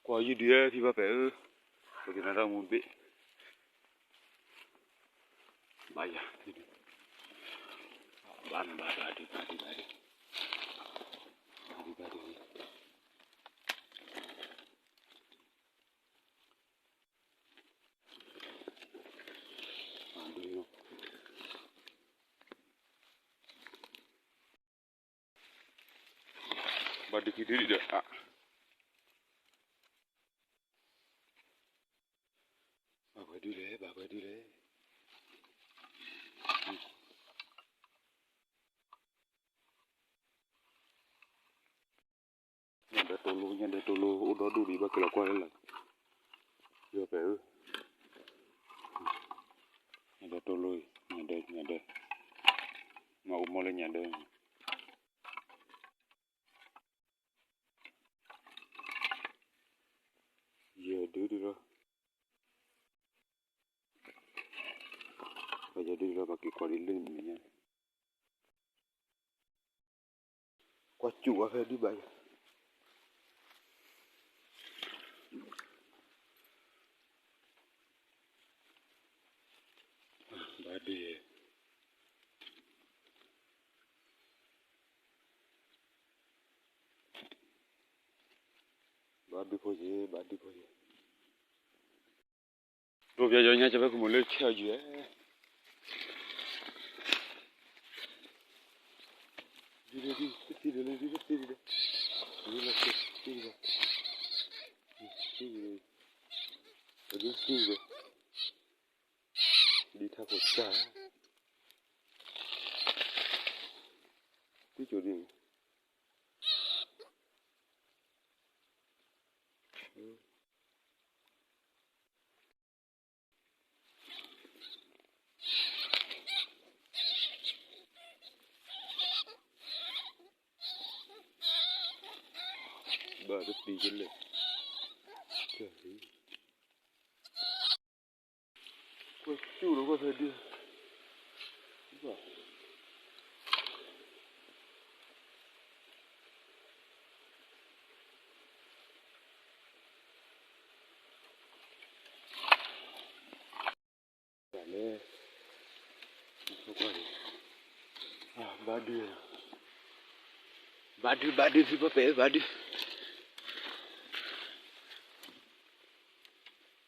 Qua dưới đĩa thì bà phải bởi vì nó ra một bệ. Bây giờ bà đi. Bà đi đi được ạ. Bà phải đi đấy. Nhân để tô lô, đó đủ đi bà kia là qua đây là. Giờ phải nhân để tô lô, nhân đây. Mà ôm lên nhân đây. Giờ đi rồi. Bây giờ đi rồi bà kia qua đi lên mình nha. Qua chùa phải đi bà. Bà đi. Bà đi thôi gì. Rồi bây giờ nha cho bà cũng muốn lên theo gì ấy. Đi. Đi theo một trái. Đi chỗ đi. Bà rất đi chân lên. Chú nó có thể đi. Nè. Bà đi thì bà bé bà đi.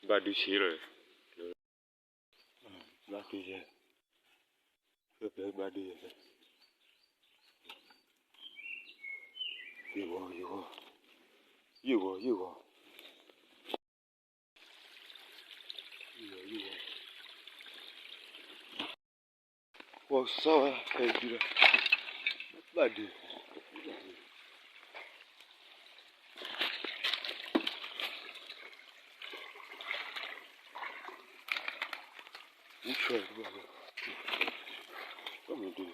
Bà đi xí rồi. Bà đi rồi. Bà bé bà đi rồi. You go. Wow, sao à? Cái gì đó. Bà đi. Não chove, mano. Oh, meu Deus.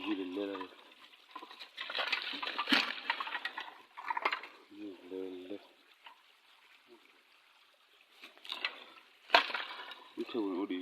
Gilele. Itu udah